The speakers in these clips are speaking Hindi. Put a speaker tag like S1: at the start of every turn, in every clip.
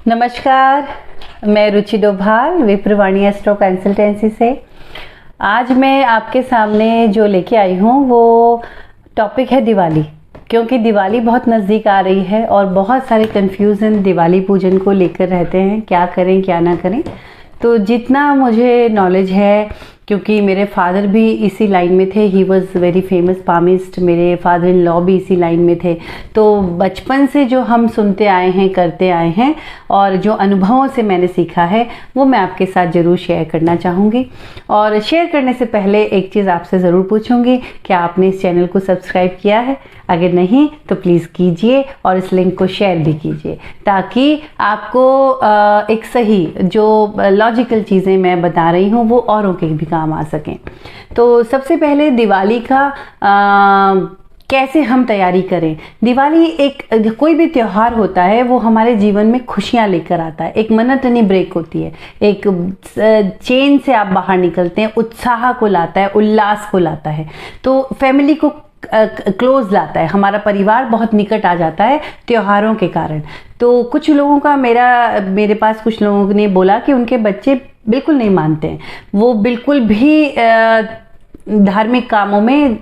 S1: नमस्कार, मैं रुचि डोभाल विप्रवाणी एस्ट्रो कंसल्टेंसी से। आज मैं आपके सामने जो लेके आई हूँ वो टॉपिक है दिवाली, क्योंकि दिवाली बहुत नज़दीक आ रही है और बहुत सारे कन्फ्यूज़न दिवाली पूजन को लेकर रहते हैं, क्या करें क्या ना करें। तो जितना मुझे नॉलेज है, क्योंकि मेरे फादर भी इसी लाइन में थे, he was very famous palmist, मेरे फादर इन लॉ भी इसी लाइन में थे। तो बचपन से जो हम सुनते आए हैं, करते आए हैं और जो अनुभवों से मैंने सीखा है वो मैं आपके साथ ज़रूर शेयर करना चाहूँगी। और शेयर करने से पहले एक चीज़ आपसे ज़रूर पूछूँगी, क्या आपने इस चैनल को सब्सक्राइब किया है? अगर नहीं तो प्लीज़ कीजिए और इस लिंक को शेयर भी कीजिए, ताकि आपको एक सही जो लॉजिकल चीज़ें मैं बता रही हूँ वो औरों के भी काम आ सकें। तो सबसे पहले दिवाली का कैसे हम तैयारी करें। दिवाली एक कोई भी त्यौहार होता है वो हमारे जीवन में खुशियाँ लेकर आता है, एक मोनोटनी ब्रेक होती है, एक चेन से आप बाहर निकलते हैं, उत्साह को लाता है, उल्लास को लाता है, तो फैमिली को क्लोज लाता है, हमारा परिवार बहुत निकट आ जाता है त्योहारों के कारण। तो कुछ लोगों का मेरे पास कुछ लोगों ने बोला कि उनके बच्चे बिल्कुल नहीं मानते हैं, वो बिल्कुल भी धार्मिक कामों में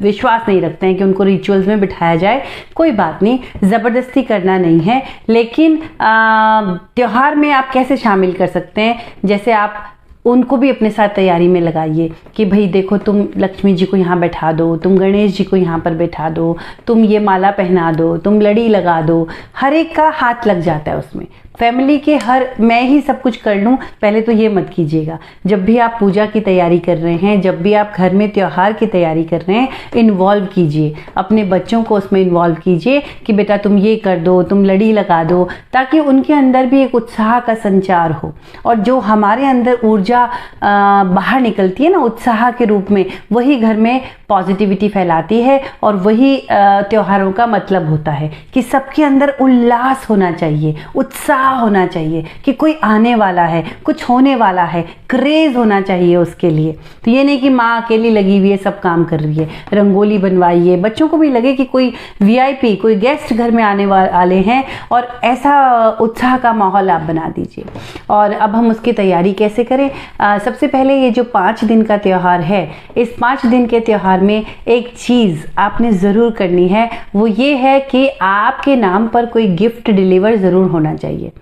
S1: विश्वास नहीं रखते हैं कि उनको रिचुअल्स में बिठाया जाए। कोई बात नहीं, ज़बरदस्ती करना नहीं है, लेकिन त्योहार में आप कैसे शामिल कर सकते हैं, जैसे आप उनको भी अपने साथ तैयारी में लगाइए कि भाई देखो, तुम लक्ष्मी जी को यहाँ बैठा दो, तुम गणेश जी को यहाँ पर बैठा दो, तुम ये माला पहना दो, तुम लड़ी लगा दो। हर एक का हाथ लग जाता है उसमें, फैमिली के मैं ही सब कुछ कर लूँ, पहले तो ये मत कीजिएगा। जब भी आप पूजा की तैयारी कर रहे हैं, जब भी आप घर में त्यौहार की तैयारी कर रहे हैं, इन्वॉल्व कीजिए अपने बच्चों को, उसमें इन्वॉल्व कीजिए कि बेटा तुम ये कर दो, तुम लड़ी लगा दो, ताकि उनके अंदर भी एक उत्साह का संचार हो। और जो हमारे अंदर ऊर्जा बाहर निकलती है ना उत्साह के रूप में, वही घर में पॉजिटिविटी फैलाती है और वही त्योहारों का मतलब होता है कि सबके अंदर उल्लास होना चाहिए, उत्साह होना चाहिए कि कोई आने वाला है, कुछ होने वाला है, क्रेज होना चाहिए उसके लिए। तो ये नहीं कि माँ अकेली लगी हुई है, सब काम कर रही है। रंगोली बनवाइए, बच्चों को भी लगे कि कोई वीआईपी, कोई गेस्ट घर में आने वाले हैं, और ऐसा उत्साह का माहौल आप बना दीजिए। और अब हम उसकी तैयारी कैसे करें। सबसे पहले ये जो 5 दिन का त्यौहार है, इस 5 दिन के त्यौहार में एक चीज़ आपने ज़रूर करनी है, वो ये है कि आपके नाम पर कोई गिफ्ट डिलीवर ज़रूर होना चाहिए।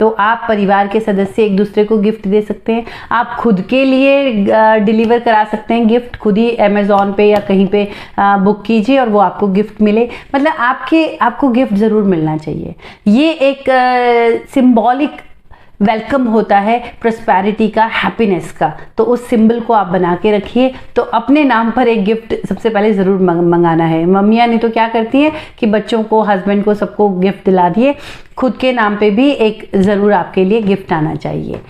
S1: तो आप परिवार के सदस्य एक दूसरे को गिफ्ट दे सकते हैं, आप खुद के लिए डिलीवर करा सकते हैं गिफ्ट, खुद ही अमेज़ॉन पे या कहीं पे बुक कीजिए और वो आपको गिफ्ट मिले। मतलब आपको गिफ्ट ज़रूर मिलना चाहिए। ये एक सिंबॉलिक वेलकम होता है प्रॉस्पेरिटी का, हैप्पीनेस का। तो उस सिंबल को आप बना के रखिए। तो अपने नाम पर एक गिफ्ट सबसे पहले ज़रूर मंगाना है। मम्मियाँ नहीं तो क्या करती हैं कि बच्चों को, हस्बैंड को, सबको गिफ्ट दिला दिए, खुद के नाम पे भी एक ज़रूर आपके लिए गिफ्ट आना चाहिए।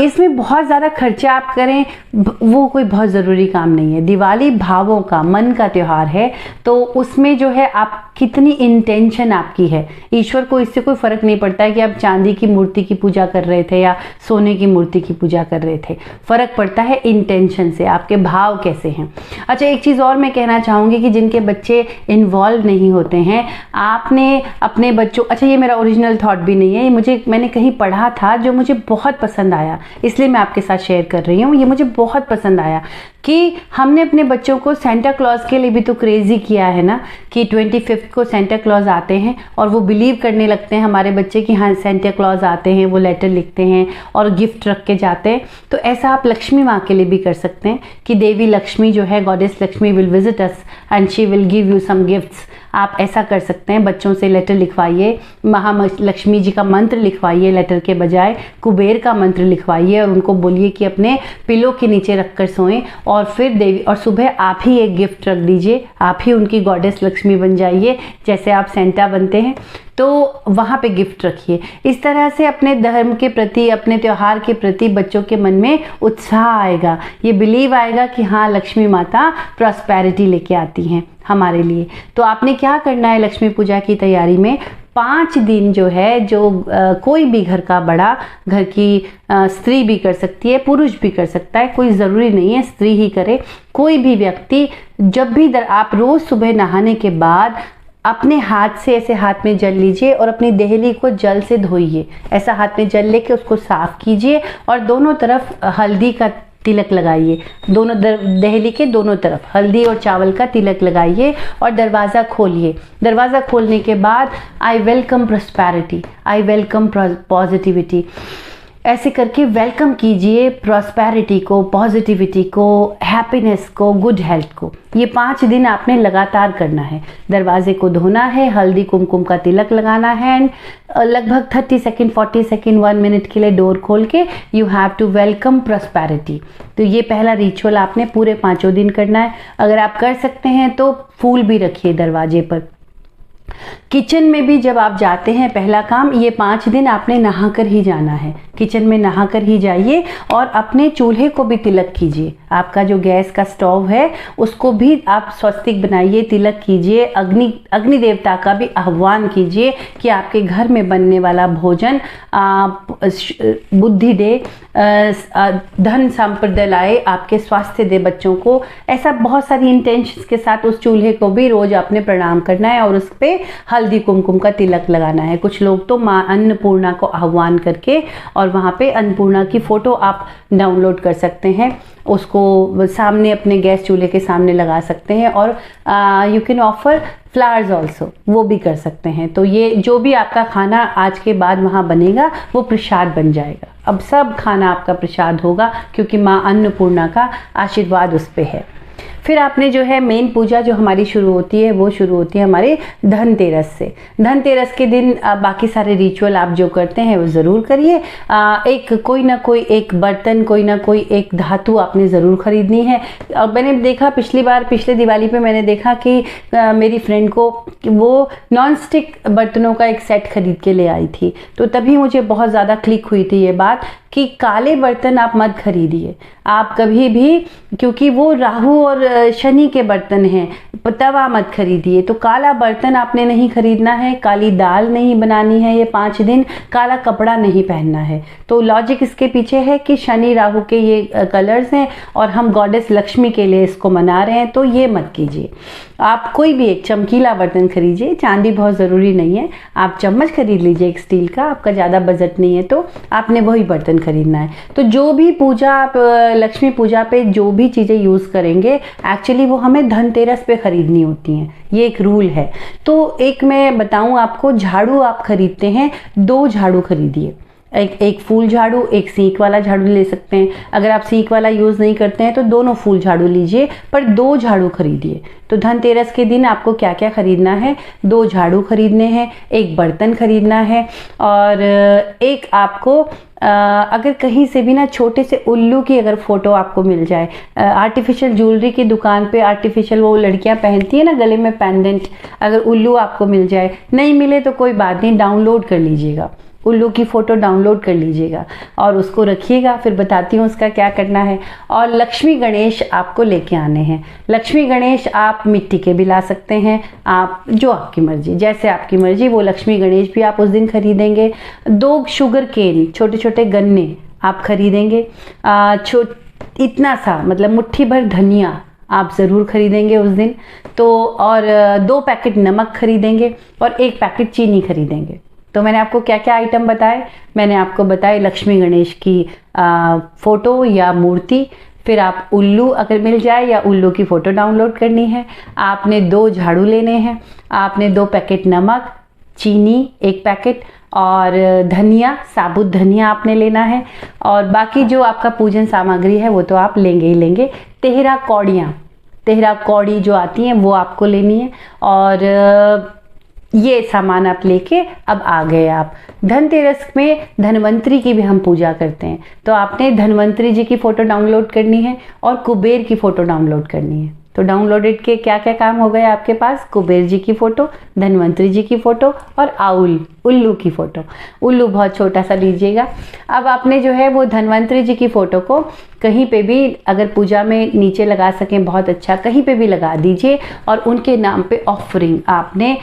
S1: इसमें बहुत ज़्यादा खर्चा आप करें वो कोई बहुत ज़रूरी काम नहीं है। दिवाली भावों का, मन का त्यौहार है, तो उसमें जो है आप कितनी इंटेंशन आपकी है, ईश्वर को इससे कोई फ़र्क नहीं पड़ता है कि आप चांदी की मूर्ति की पूजा कर रहे थे या सोने की मूर्ति की पूजा कर रहे थे। फ़र्क पड़ता है इंटेंशन से, आपके भाव कैसे हैं। अच्छा, एक चीज़ और मैं कहना चाहूँगी कि जिनके बच्चे इन्वॉल्व नहीं होते हैं, आपने अपने बच्चों, अच्छा ये मेरा ओरिजिनल थॉट भी नहीं है, ये मैंने कहीं पढ़ा था जो मुझे बहुत पसंद आया, इसलिए मैं आपके साथ शेयर कर रही हूँ। ये मुझे बहुत पसंद आया कि हमने अपने बच्चों को सेंटा क्लॉज के लिए भी तो क्रेजी किया है ना, कि 25 को सेंटा क्लॉज आते हैं और वो बिलीव करने लगते हैं हमारे बच्चे कि हाँ सेंटा क्लॉज आते हैं, वो लेटर लिखते हैं और गिफ्ट रख के जाते हैं। तो ऐसा आप लक्ष्मी माँ के लिए भी कर सकते हैं कि देवी लक्ष्मी जो है, goddess Lakshmi will visit us and she will give you some gifts. आप ऐसा कर सकते हैं, बच्चों से लेटर लिखवाइए, महालक्ष्मी जी का मंत्र लिखवाइए, लेटर के बजाय कुबेर का मंत्र लिखवाइए और उनको बोलिए कि अपने पिलो के नीचे रखकर सोएं। और फिर देवी, और सुबह आप ही एक गिफ्ट रख दीजिए, आप ही उनकी गॉडेस लक्ष्मी बन जाइए, जैसे आप सेंटा बनते हैं। तो वहाँ पे गिफ्ट रखिए। इस तरह से अपने धर्म के प्रति, अपने त्यौहार के प्रति बच्चों के मन में उत्साह आएगा, ये बिलीव आएगा कि हाँ लक्ष्मी माता प्रॉस्पेरिटी लेके आती हैं हमारे लिए। तो आपने क्या करना है लक्ष्मी पूजा की तैयारी में, 5 दिन जो है, जो कोई भी घर का बड़ा, घर की स्त्री भी कर सकती है, पुरुष भी कर सकता है, कोई ज़रूरी नहीं है स्त्री ही करे, कोई भी व्यक्ति जब भी आप रोज़ सुबह नहाने के बाद अपने हाथ से ऐसे हाथ में जल लीजिए और अपनी देहली को जल से धोइए। ऐसा हाथ में जल लेके उसको साफ कीजिए और दोनों तरफ हल्दी का तिलक लगाइए। दोनों देहली के दोनों तरफ हल्दी और चावल का तिलक लगाइए और दरवाज़ा खोलिए। दरवाज़ा खोलने के बाद I welcome prosperity, I welcome positivity, ऐसे करके वेलकम कीजिए प्रॉस्पेरिटी को, पॉजिटिविटी को, हैप्पीनेस को, गुड हेल्थ को। ये 5 दिन आपने लगातार करना है। दरवाजे को धोना है, हल्दी कुमकुम का तिलक लगाना है एंड लगभग 30 सेकेंड 40 सेकेंड 1 मिनट के लिए डोर खोल के you have to welcome prosperity. तो ये पहला रिचुअल आपने पूरे 5 दिन करना है। अगर आप कर सकते हैं तो फूल भी रखिए दरवाजे पर। किचन में भी जब आप जाते हैं, पहला काम ये 5 दिन आपने नहाकर ही जाना है। किचन में नहाकर ही जाइए और अपने चूल्हे को भी तिलक कीजिए। आपका जो गैस का स्टोव है उसको भी आप स्वस्तिक बनाइए, तिलक कीजिए। अग्नि देवता का भी आह्वान कीजिए कि आपके घर में बनने वाला भोजन बुद्धि दे, धन संपदा लाए, आपके स्वास्थ्य दे, बच्चों को। ऐसा बहुत सारी इंटेंशंस के साथ उस चूल्हे को भी रोज आपने प्रणाम करना है और उस पर हल्दी कुमकुम का तिलक लगाना है। कुछ लोग तो माँ अन्नपूर्णा को आह्वान करके और वहाँ पे अन्नपूर्णा की फ़ोटो आप डाउनलोड कर सकते हैं, उसको सामने अपने गैस चूल्हे के सामने लगा सकते हैं। और you can offer flowers also, वो भी कर सकते हैं। तो ये जो भी आपका खाना आज के बाद वहाँ बनेगा वो प्रसाद बन जाएगा। अब सब खाना आपका प्रसाद होगा क्योंकि माँ अन्नपूर्णा का आशीर्वाद उस पर है। फिर आपने जो है मेन पूजा जो हमारी शुरू होती है वो शुरू होती है हमारे धनतेरस से। धनतेरस के दिन बाकी सारे रिचुअल आप जो करते हैं वो ज़रूर करिए। एक कोई ना कोई एक बर्तन, कोई ना कोई एक धातु आपने ज़रूर ख़रीदनी है। और मैंने देखा पिछले दिवाली पे मैंने देखा कि मेरी फ्रेंड को वो नॉन स्टिक बर्तनों का एक सेट खरीद के ले आई थी। तो तभी मुझे बहुत ज़्यादा क्लिक हुई थी ये बात कि काले बर्तन आप मत खरीदिए आप कभी भी, क्योंकि वो राहु और शनि के बर्तन हैं। तवा मत खरीदिए। तो काला बर्तन आपने नहीं खरीदना है, काली दाल नहीं बनानी है ये 5 दिन, काला कपड़ा नहीं पहनना है। तो लॉजिक इसके पीछे है कि शनि राहु के ये कलर्स हैं और हम गॉडेस लक्ष्मी के लिए इसको मना रहे हैं, तो ये मत कीजिए। आप कोई भी एक चमकीला बर्तन खरीदिए, चांदी बहुत ज़रूरी नहीं है। आप चम्मच खरीद लीजिए एक स्टील का, आपका ज़्यादा बजट नहीं है तो आपने वही बर्तन खरीदना है। तो जो भी पूजा आप लक्ष्मी पूजा पे जो भी चीज़ें यूज़ करेंगे एक्चुअली वो हमें धनतेरस पे खरीदनी होती हैं, ये एक रूल है। तो एक मैं बताऊं आपको, झाड़ू आप खरीदते हैं 2 झाड़ू खरीदिए। एक फूल झाड़ू, एक सींक वाला झाड़ू ले सकते हैं। अगर आप सींक वाला यूज़ नहीं करते हैं तो दोनों फूल झाड़ू लीजिए, पर 2 झाड़ू खरीदिए। तो धनतेरस के दिन आपको क्या क्या खरीदना है? 2 झाड़ू खरीदने हैं, एक बर्तन खरीदना है और एक आपको अगर कहीं से भी ना छोटे से उल्लू की अगर फ़ोटो आपको मिल जाए, आर्टिफिशियल ज्वेलरी की दुकान पे आर्टिफिशियल वो लड़कियां पहनती है ना गले में पेंडेंट, अगर उल्लू आपको मिल जाए, नहीं मिले तो कोई बात नहीं, डाउनलोड कर लीजिएगा, उल्लू की फ़ोटो डाउनलोड कर लीजिएगा और उसको रखिएगा। फिर बताती हूँ उसका क्या करना है। और लक्ष्मी गणेश आपको लेके आने हैं। लक्ष्मी गणेश आप मिट्टी के भी ला सकते हैं, आप जो आपकी मर्ज़ी, जैसे आपकी मर्ज़ी वो लक्ष्मी गणेश भी आप उस दिन खरीदेंगे। 2 शुगर केन, छोटे छोटे गन्ने आप खरीदेंगे। इतना सा मतलब मुट्ठी भर धनिया आप ज़रूर खरीदेंगे उस दिन। तो और 2 पैकेट नमक खरीदेंगे और 1 पैकेट चीनी खरीदेंगे। तो मैंने आपको क्या क्या आइटम बताए? मैंने आपको बताए लक्ष्मी गणेश की फ़ोटो या मूर्ति, फिर आप उल्लू अगर मिल जाए या उल्लू की फ़ोटो डाउनलोड करनी है, आपने 2 झाड़ू लेने हैं, आपने 2 पैकेट नमक, चीनी 1 पैकेट और धनिया, साबुत धनिया आपने लेना है। और बाकी जो आपका पूजन सामग्री है वो तो आप लेंगे ही लेंगे। 13 कौड़ी जो आती हैं वो आपको लेनी है। और ये सामान आप लेके अब आ गए आप। धनतेरस में धन्वंतरी की भी हम पूजा करते हैं, तो आपने धन्वंतरी जी की फ़ोटो डाउनलोड करनी है और कुबेर की फ़ोटो डाउनलोड करनी है। तो डाउनलोडेड के क्या क्या काम हो गए आपके पास? कुबेर जी की फ़ोटो, धन्वंतरी जी की फ़ोटो और उल्लू की फ़ोटो। उल्लू बहुत छोटा सा लीजिएगा। अब आपने जो है वो धन्वंतरी जी की फ़ोटो को कहीं पे भी अगर पूजा में नीचे लगा सकें बहुत अच्छा, कहीं पे भी लगा दीजिए और उनके नाम पे ऑफरिंग आपने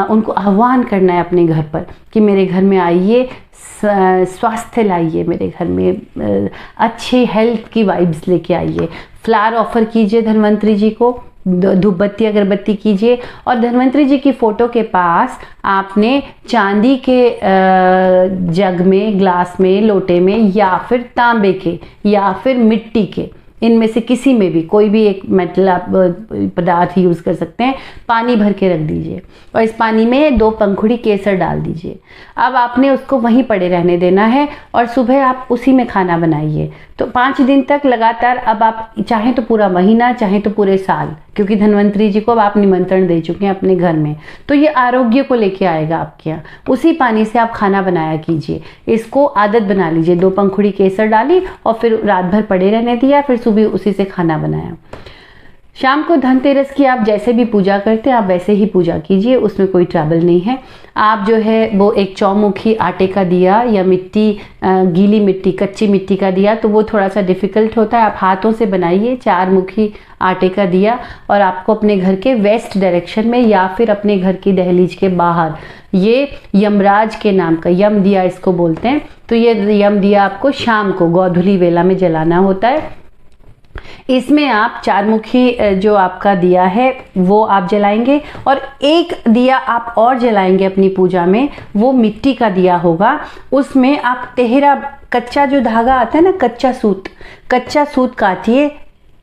S1: उनको आह्वान करना है अपने घर पर कि मेरे घर में आइए, स्वास्थ्य लाइए, मेरे घर में अच्छी हेल्थ की वाइब्स लेके आइए। फ्लावर ऑफर कीजिए धन्वंतरी जी को, धूप बत्ती अगरबत्ती कीजिए। और धन्वंतरी जी की फ़ोटो के पास आपने चांदी के जग में, ग्लास में, लोटे में, या फिर तांबे के, या फिर मिट्टी के, इनमें से किसी में भी कोई भी एक मेटल आप पदार्थ यूज़ कर सकते हैं, पानी भर के रख दीजिए और इस पानी में 2 पंखुड़ी केसर डाल दीजिए। अब आपने उसको वहीं पड़े रहने देना है और सुबह आप उसी में खाना बनाइए। तो 5 दिन तक लगातार, अब आप चाहें तो पूरा महीना, चाहें तो पूरे साल, क्योंकि धन्वंतरी जी को अब आप निमंत्रण दे चुके हैं अपने घर में, तो ये आरोग्य को लेके आएगा आपके यहाँ। उसी पानी से आप खाना बनाया कीजिए, इसको आदत बना लीजिए। 2 पंखुड़ी केसर डाली और फिर रात भर पड़े रहने दिया, फिर सुबह उसी से खाना बनाया। शाम को धनतेरस की आप जैसे भी पूजा करते हैं आप वैसे ही पूजा कीजिए, उसमें कोई ट्रबल नहीं है। आप जो है वो एक चौमुखी आटे का दिया या मिट्टी, गीली मिट्टी, कच्ची मिट्टी का दिया, तो वो थोड़ा सा डिफ़िकल्ट होता है, आप हाथों से बनाइए 4 मुखी आटे का दिया। और आपको अपने घर के वेस्ट डायरेक्शन में या फिर अपने घर की दहलीज के बाहर, ये यमराज के नाम का यम दिया इसको बोलते हैं, तो ये यम दिया आपको शाम को गोधूली वेला में जलाना होता है। इसमें आप 4 मुखी जो आपका दिया है वो आप जलाएंगे और एक दिया आप और जलाएंगे अपनी पूजा में, वो मिट्टी का दिया होगा। उसमें आप तेहरा, कच्चा जो धागा आता है ना, कच्चा सूत काटिए,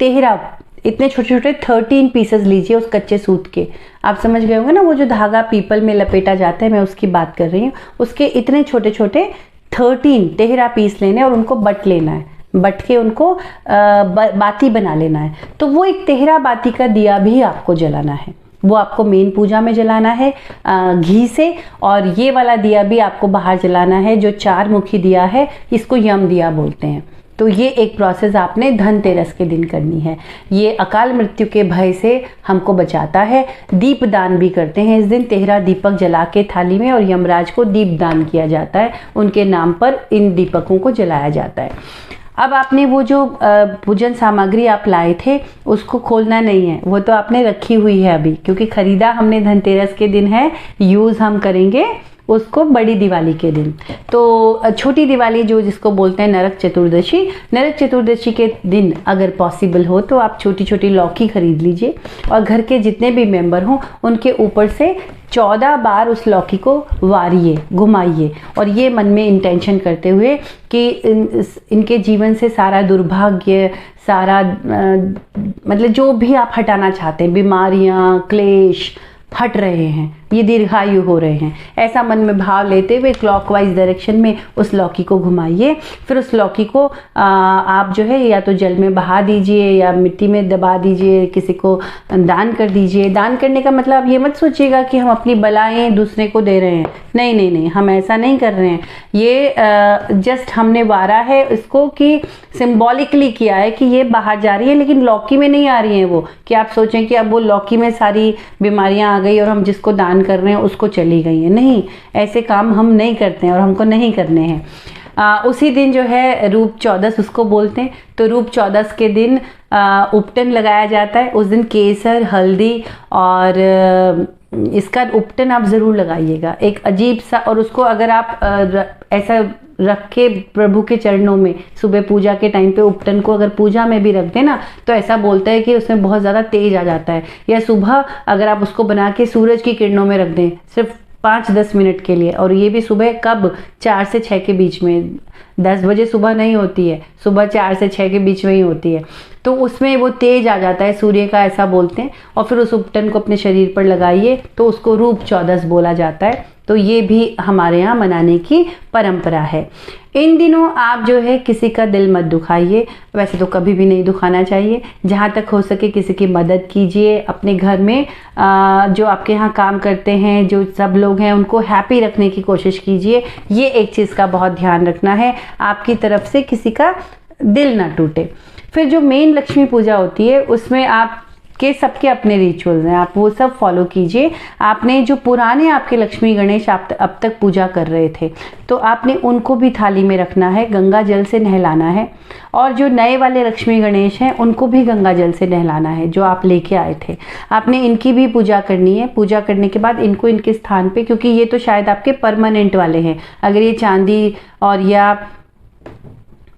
S1: तेहरा इतने छोटे छोटे 13 पीसेस लीजिए उस कच्चे सूत के। आप समझ गए होंगे ना, वो जो धागा पीपल में लपेटा जाता है, मैं उसकी बात कर रही हूँ। उसके इतने छोटे छोटे 13 तेहरा पीस लेने और उनको बट लेना है, बट के उनको बाती बना लेना है। तो वो एक तेहरा बाती का दिया भी आपको जलाना है, वो आपको मेन पूजा में जलाना है घी से। और ये वाला दिया भी आपको बाहर जलाना है, जो 4 मुखी दिया है, इसको यम दिया बोलते हैं। तो ये एक प्रोसेस आपने धनतेरस के दिन करनी है। ये अकाल मृत्यु के भय से हमको बचाता है। दीप दान भी करते हैं इस दिन, तेहरा दीपक जला के थाली में, और यमराज को दीप दान किया जाता है, उनके नाम पर इन दीपकों को जलाया जाता है। अब आपने वो जो पूजन सामग्री आप लाए थे उसको खोलना नहीं है, वो तो आपने रखी हुई है अभी, क्योंकि खरीदा हमने धनतेरस के दिन है, यूज़ हम करेंगे उसको बड़ी दिवाली के दिन। तो छोटी दिवाली जो जिसको बोलते हैं नरक चतुर्दशी, नरक चतुर्दशी के दिन अगर पॉसिबल हो तो आप छोटी छोटी लौकी खरीद लीजिए और घर के जितने भी मेंबर हों उनके ऊपर से 14 बार उस लौकी को वारिए, घुमाइए, और ये मन में इंटेंशन करते हुए कि इनके जीवन से सारा दुर्भाग्य, सारा मतलब जो भी आप हटाना चाहते हैं, बीमारियां, क्लेश हट रहे हैं, ये दीर्घायु हो रहे हैं, ऐसा मन में भाव लेते हुए क्लॉकवाइज डायरेक्शन में उस लौकी को घुमाइए। फिर उस लौकी को आप जो है या तो जल में बहा दीजिए या मिट्टी में दबा दीजिए, किसी को दान कर दीजिए। दान करने का मतलब ये मत सोचिएगा कि हम अपनी बलाएं दूसरे को दे रहे हैं, नहीं नहीं नहीं, हम ऐसा नहीं कर रहे हैं। ये जस्ट हमने वारा है इसको कि सिम्बॉलिकली किया है कि ये बाहर जा रही है, लेकिन लौकी में नहीं आ रही है वो, कि आप सोचें कि अब वो लौकी में सारी बीमारियां आ गई और हम जिसको दान कर रहे हैं उसको चली गई है। नहीं, ऐसे काम हम नहीं करते हैं और हमको नहीं करने हैं। उसी दिन जो है रूप चौदस उसको बोलते हैं, तो रूप चौदस के दिन उपटन लगाया जाता है। उस दिन केसर, हल्दी और इसका उपटन आप ज़रूर लगाइएगा, एक अजीब सा, और उसको अगर आप ऐसा रख के प्रभु के चरणों में सुबह पूजा के टाइम पे उपटन को अगर पूजा में भी रख दें ना, तो ऐसा बोलता है कि उसमें बहुत ज़्यादा तेज आ जाता है। या सुबह अगर आप उसको बना के सूरज की किरणों में रख दें सिर्फ 5-10 मिनट के लिए, और ये भी सुबह कब, 4 से 6 के बीच में, 10 बजे सुबह नहीं होती है, सुबह 4 से 6 के बीच में ही होती है, तो उसमें वो तेज आ जाता है सूर्य का, ऐसा बोलते हैं। और फिर उस उपटन को अपने शरीर पर लगाइए, तो उसको रूप चौदस बोला जाता है। तो ये भी हमारे यहाँ मनाने की परंपरा है। इन दिनों आप जो है किसी का दिल मत दुखाइए, वैसे तो कभी भी नहीं दुखाना चाहिए। जहाँ तक हो सके किसी की मदद कीजिए। अपने घर में जो आपके यहाँ काम करते हैं, जो सब लोग हैं, उनको हैप्पी रखने की कोशिश कीजिए। ये एक चीज़ का बहुत ध्यान रखना है, आपकी तरफ से किसी का दिल ना टूटे। फिर जो मेन लक्ष्मी पूजा होती है उसमें आप के सबके अपने रिचुअल्स हैं, आप वो सब फॉलो कीजिए। आपने जो पुराने आपके लक्ष्मी गणेश आप अब तक पूजा कर रहे थे, तो आपने उनको भी थाली में रखना है, गंगा जल से नहलाना है। और जो नए वाले लक्ष्मी गणेश हैं उनको भी गंगा जल से नहलाना है, जो आप लेके आए थे, आपने इनकी भी पूजा करनी है। पूजा करने के बाद इनको इनके स्थान पे, क्योंकि ये तो शायद आपके परमानेंट वाले हैं, अगर ये चांदी और या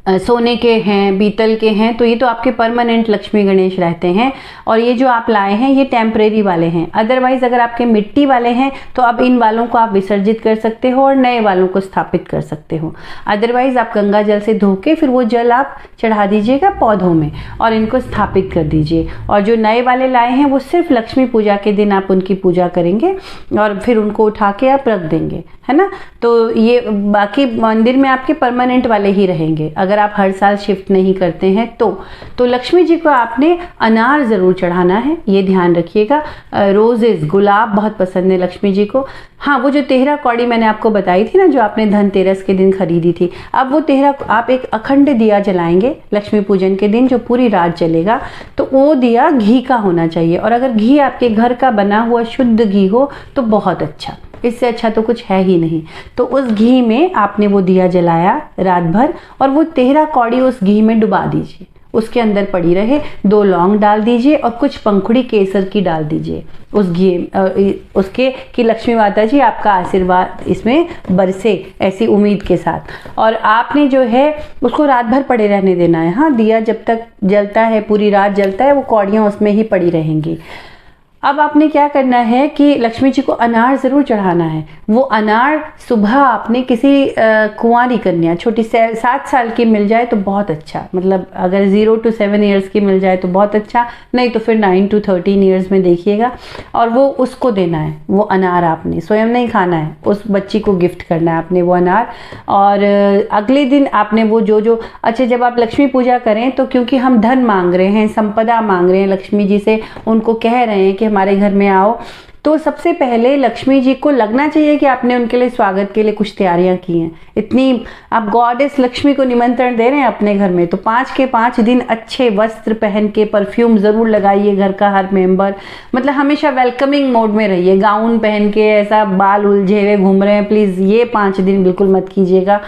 S1: सोने के हैं, पीतल के हैं, तो ये तो आपके परमानेंट लक्ष्मी गणेश रहते हैं। और ये जो आप लाए हैं ये टेम्परेरी वाले हैं। अदरवाइज अगर आपके मिट्टी वाले हैं तो अब इन वालों को आप विसर्जित कर सकते हो और नए वालों को स्थापित कर सकते हो। अदरवाइज आप गंगा जल से धो के फिर वो जल आप चढ़ा दीजिएगा पौधों में और इनको स्थापित कर दीजिए। और जो नए वाले लाए हैं वो सिर्फ लक्ष्मी पूजा के दिन आप उनकी पूजा करेंगे और फिर उनको उठा के आप रख देंगे, है ना। तो ये बाकी मंदिर में आपके परमानेंट वाले ही रहेंगे अगर आप हर साल शिफ्ट नहीं करते हैं तो लक्ष्मी जी को आपने अनार ज़रूर चढ़ाना है, ये ध्यान रखिएगा। रोजेज, गुलाब बहुत पसंद है लक्ष्मी जी को। हाँ, वो जो 13 कौड़ी मैंने आपको बताई थी ना, जो आपने धनतेरस के दिन खरीदी थी, अब वो 13 आप एक अखंड दिया जलाएंगे लक्ष्मी पूजन के दिन जो पूरी रात जलेगा। तो वो दिया घी का होना चाहिए और अगर घी आपके घर का बना हुआ शुद्ध घी हो तो बहुत अच्छा, इससे अच्छा तो कुछ है ही नहीं। तो उस घी में आपने वो दिया जलाया रात भर और वो 13 कौड़ी उस घी में डुबा दीजिए, उसके अंदर पड़ी रहे। 2 लौंग डाल दीजिए और कुछ पंखुड़ी केसर की डाल दीजिए उस घी उसके कि लक्ष्मी माता जी आपका आशीर्वाद इसमें बरसे, ऐसी उम्मीद के साथ। और आपने जो है उसको रात भर पड़े रहने देना है। हाँ, दिया जब तक जलता है, पूरी रात जलता है, वो कौड़ियाँ उसमें ही पड़ी रहेंगी। अब आपने क्या करना है कि लक्ष्मी जी को अनार ज़रूर चढ़ाना है। वो अनार सुबह आपने किसी कुंवारी कन्या छोटी 7 साल की मिल जाए तो बहुत अच्छा, मतलब अगर 0 to 7 ईयर्स की मिल जाए तो बहुत अच्छा, नहीं तो फिर 9 to 13 ईयर्स में देखिएगा। और वो उसको देना है, वो अनार आपने स्वयं नहीं खाना है, उस बच्ची को गिफ्ट करना है आपने वो अनार। और अगले दिन आपने वो जो अच्छा, जब आप लक्ष्मी पूजा करें तो क्योंकि हम धन मांग रहे हैं, संपदा मांग रहे हैं लक्ष्मी जी से, उनको कह रहे हैं कि हमारे घर में आओ, तो सबसे पहले लक्ष्मी जी को लगना चाहिए कि आपने उनके लिए स्वागत के लिए कुछ तैयारियां की हैं। इतनी आप गॉडेस लक्ष्मी को निमंत्रण दे रहे हैं अपने घर में, तो 5 के 5 दिन अच्छे वस्त्र पहन के, परफ्यूम ज़रूर लगाइए घर का हर मेंबर, मतलब हमेशा वेलकमिंग मोड में रहिए। गाउन पहन के ऐसा बाल उलझे हुए घूम रहे हैं, प्लीज़ ये 5 दिन बिल्कुल मत कीजिएगा।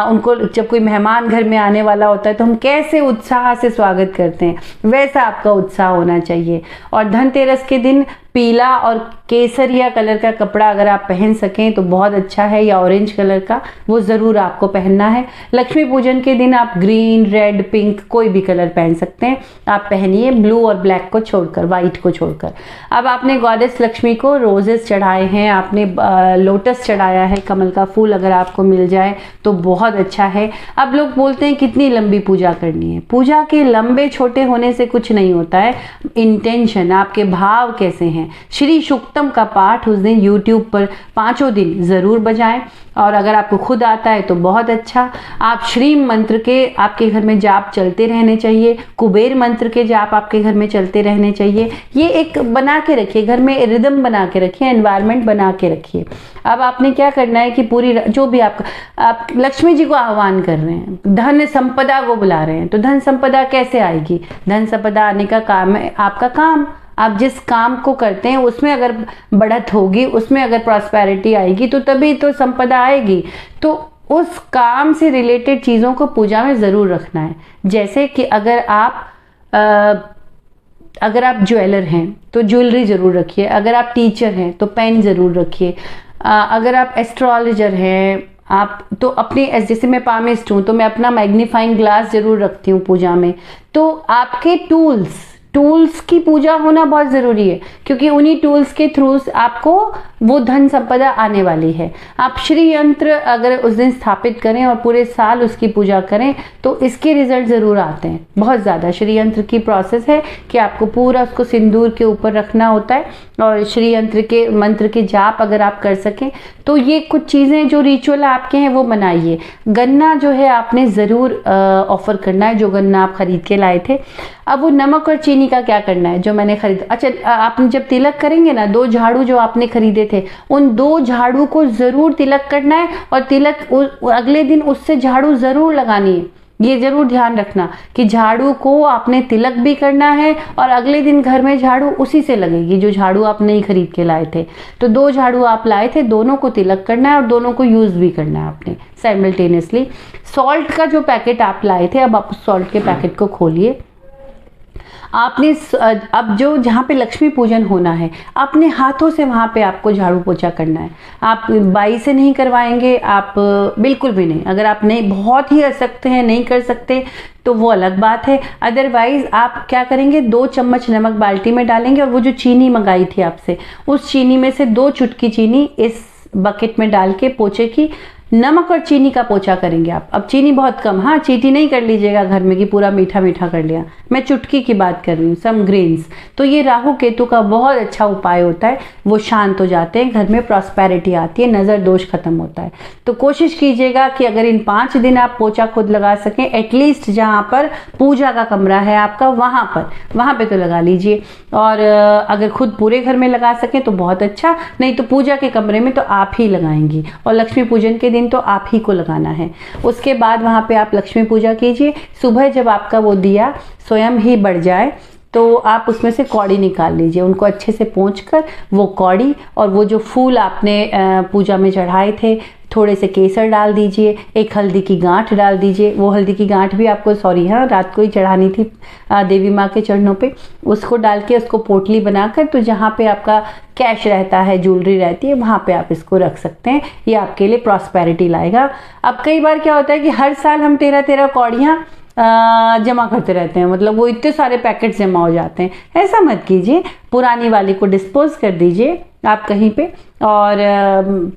S1: उनको जब कोई मेहमान घर में आने वाला होता है तो हम कैसे उत्साह से स्वागत करते हैं, वैसा आपका उत्साह होना चाहिए। और धनतेरस के दिन पीला और केसरिया कलर का कपड़ा अगर आप पहन सकें तो बहुत अच्छा है, या ऑरेंज कलर का, वो ज़रूर आपको पहनना है। लक्ष्मी पूजन के दिन आप ग्रीन, रेड, पिंक कोई भी कलर पहन सकते हैं, आप पहनिए, ब्लू और ब्लैक को छोड़कर, वाइट को छोड़कर। अब आपने गॉडेस लक्ष्मी को रोजेस चढ़ाए हैं, आपने लोटस चढ़ाया है, कमल का फूल अगर आपको मिल जाए तो बहुत अच्छा है। अब लोग बोलते हैं कितनी लंबी पूजा करनी है। पूजा के लंबे छोटे होने से कुछ नहीं होता है, इंटेंशन, आपके भाव कैसे हैं। श्री सूक्तम का पाठ उस दिन YouTube पर 5 दिन ज़रूर बजाएं, और अगर आपको खुद आता है तो बहुत अच्छा। आप श्रीम मंत्र के आपके घर में जाप चलते रहने चाहिए, कुबेर मंत्र के जाप आपके घर में चलते रहने चाहिए। ये एक बना के रखिए, घर में रिदम बना के रखिए, एनवायरनमेंट बना के रखिए। अब आपने क्या करना है कि पूरी जो भी आप लक्ष्मी जी को आह्वान कर रहे हैं, धन संपदा को बुला रहे हैं, तो धन संपदा कैसे आएगी? धन संपदा आने का काम है आपका काम। आप जिस काम को करते हैं उसमें अगर बढ़त होगी, उसमें अगर प्रॉस्पेरिटी आएगी तो तभी तो संपदा आएगी। तो उस काम से रिलेटेड चीज़ों को पूजा में ज़रूर रखना है। जैसे कि अगर आप ज्वेलर हैं तो ज्वेलरी ज़रूर रखिए, अगर आप टीचर हैं तो पेन ज़रूर रखिए, अगर आप एस्ट्रोलॉजर हैं आप तो अपनी, जैसे मैं पामिस्ट हूँ तो मैं अपना मैग्नीफाइंग ग्लास ज़रूर रखती हूँ पूजा में। तो आपके टूल्स की पूजा होना बहुत ज़रूरी है, क्योंकि उन्हीं टूल्स के थ्रू आपको वो धन संपदा आने वाली है। आप श्री यंत्र अगर उस दिन स्थापित करें और पूरे साल उसकी पूजा करें तो इसके रिजल्ट ज़रूर आते हैं बहुत ज़्यादा। श्री यंत्र की प्रोसेस है कि आपको पूरा उसको सिंदूर के ऊपर रखना होता है, और श्री यंत्र के मंत्र के जाप अगर आप कर सकें तो ये कुछ चीज़ें जो रिचुअल आपके हैं वो बनाइए। गन्ना जो है आपने ज़रूर ऑफर करना है, जो गन्ना आप खरीद के लाए थे। अब वो नमक और चीनी का क्या करना है जो मैंने खरीदा? अच्छा, आपने जब तिलक करेंगे ना, 2 झाड़ू जो आपने खरीदे थे, उन 2 झाड़ू को ज़रूर तिलक करना है, और तिलक अगले दिन उससे झाड़ू ज़रूर लगानी है। ये ज़रूर ध्यान रखना कि झाड़ू को आपने तिलक भी करना है, और अगले दिन घर में झाड़ू उसी से लगेगी जो झाड़ू आप नहीं खरीद के लाए थे। तो 2 झाड़ू आप लाए थे, दोनों को तिलक करना है और दोनों को यूज़ भी करना है आपने साइमल्टेनियसली। सॉल्ट का जो पैकेट आप लाए थे, अब आप उस सॉल्ट के पैकेट को खोलिए। आपने अब जो जहाँ पे लक्ष्मी पूजन होना है, अपने हाथों से वहाँ पे आपको झाड़ू पोछा करना है। आप बाई से नहीं करवाएंगे, आप बिल्कुल भी नहीं। अगर आप नहीं, बहुत ही असक्त हैं, नहीं कर सकते, तो वो अलग बात है। अदरवाइज आप क्या करेंगे, 2 चम्मच नमक बाल्टी में डालेंगे और वो जो चीनी मंगाई थी आपसे, उस चीनी में से 2 चुटकी चीनी इस बकेट में डाल के पोछे की, नमक और चीनी का पोछा करेंगे आप। अब चीनी बहुत कम, हाँ चीटी नहीं कर लीजिएगा घर में कि पूरा मीठा मीठा कर लिया, मैं चुटकी की बात कर रही हूँ, सम ग्रेन्स। तो ये राहु केतु का बहुत अच्छा उपाय होता है, वो शांत हो जाते हैं, घर में प्रॉस्पेरिटी आती है, नज़र दोष खत्म होता है। तो कोशिश कीजिएगा कि अगर इन 5 दिन आप पोछा खुद लगा सकें, एटलीस्ट जहाँ पर पूजा का कमरा है आपका वहाँ पे तो लगा लीजिए। और अगर खुद पूरे घर में लगा सकें तो बहुत अच्छा, नहीं तो पूजा के कमरे में तो आप ही लगाएंगी, और लक्ष्मी पूजन के दिन तो आप ही को लगाना है। उसके बाद वहाँ पे आप लक्ष्मी पूजा कीजिए। सुबह जब आपका वो दिया स्वयं ही बढ़ जाए तो आप उसमें से कौड़ी निकाल लीजिए, उनको अच्छे से पोंछकर वो कौड़ी और वो जो फूल आपने पूजा में चढ़ाए थे, थोड़े से केसर डाल दीजिए, एक हल्दी की गांठ डाल दीजिए। वो हल्दी की गांठ भी आपको रात को ही चढ़ानी थी देवी माँ के चरणों पे। उसको डाल के उसको पोटली बनाकर, तो जहाँ पे आपका कैश रहता है, ज्वेलरी रहती है, वहाँ पे आप इसको रख सकते हैं। ये आपके लिए प्रॉस्पेरिटी लाएगा। अब कई बार क्या होता है कि हर साल हम 13 कौड़ियाँ जमा करते रहते हैं, मतलब वो इतने सारे पैकेट जमा हो जाते हैं। ऐसा मत कीजिए, पुरानी वाली को डिस्पोज कर दीजिए आप कहीं पे, और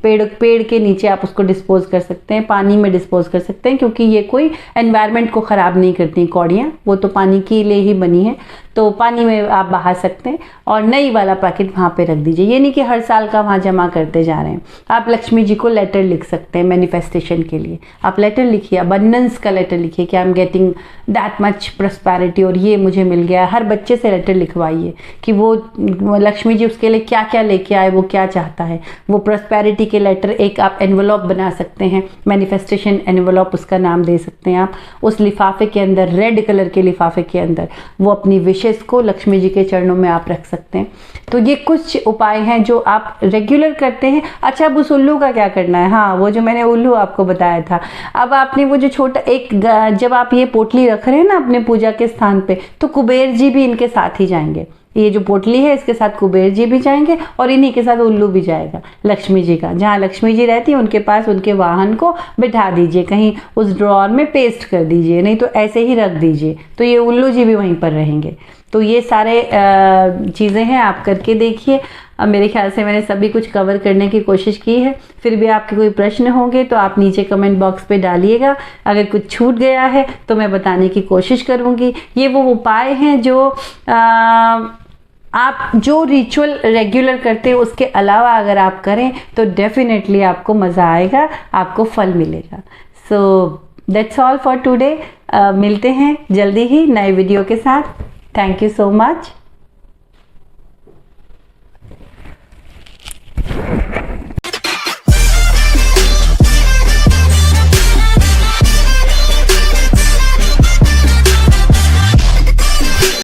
S1: पेड़ के नीचे आप उसको डिस्पोज कर सकते हैं, पानी में डिस्पोज कर सकते हैं, क्योंकि ये कोई एनवायरनमेंट को ख़राब नहीं करती कौड़ियाँ, वो तो पानी के लिए ही बनी है, तो पानी में आप बहा सकते हैं। और नई वाला पैकेट वहाँ पे रख दीजिए, ये नहीं कि हर साल का वहाँ जमा करते जा रहे हैं। आप लक्ष्मी जी को लेटर लिख सकते हैं मैनिफेस्टेशन के लिए। आप लेटर लिखिए, अबंडेंस का लेटर लिखिए कि I am getting that much prosperity, और ये मुझे मिल गया। हर बच्चे से लेटर लिखवाइए कि वो लक्ष्मी जी उसके लिए क्या क्या लेके आए, वो क्या चाहता है। वो प्रॉस्पेरिटी के लेटर एक आप एनवलप बना सकते हैं, मैनिफेस्टेशन एनवलप उसका नाम दे सकते हैं आप। उस लिफाफे के अंदर, रेड कलर के लिफाफे के अंदर, वो अपनी विशेष को लक्ष्मी जी के चरणों में आप रख सकते हैं। तो ये कुछ उपाय हैं जो आप रेगुलर करते हैं। अच्छा, अब उस उल्लू का क्या करना है? हाँ, वो जो मैंने उल्लू आपको बताया था, अब आपने वो जो छोटा एक, जब आप ये पोटली रख रहे हैं ना अपने पूजा के स्थान पे, तो कुबेर जी भी इनके साथ ही जाएंगे। ये जो पोटली है इसके साथ कुबेर जी भी जाएंगे, और इन्हीं के साथ उल्लू भी जाएगा लक्ष्मी जी का। जहाँ लक्ष्मी जी रहती है उनके पास उनके वाहन को बिठा दीजिए, कहीं उस ड्रॉअर में पेस्ट कर दीजिए, नहीं तो ऐसे ही रख दीजिए, तो ये उल्लू जी भी वहीं पर रहेंगे। तो ये सारे चीज़ें हैं, आप करके देखिए। अब मेरे ख्याल से मैंने सभी कुछ कवर करने की कोशिश की है। फिर भी आपके कोई प्रश्न होंगे तो आप नीचे कमेंट बॉक्स पे डालिएगा। अगर कुछ छूट गया है तो मैं बताने की कोशिश करूँगी। ये वो उपाय हैं जो आप जो रिचुअल रेगुलर करते हैं उसके अलावा अगर आप करें तो डेफिनेटली आपको मज़ा आएगा, आपको फल मिलेगा। So that's all for today. मिलते हैं जल्दी ही नए वीडियो के साथ। Thank you so much.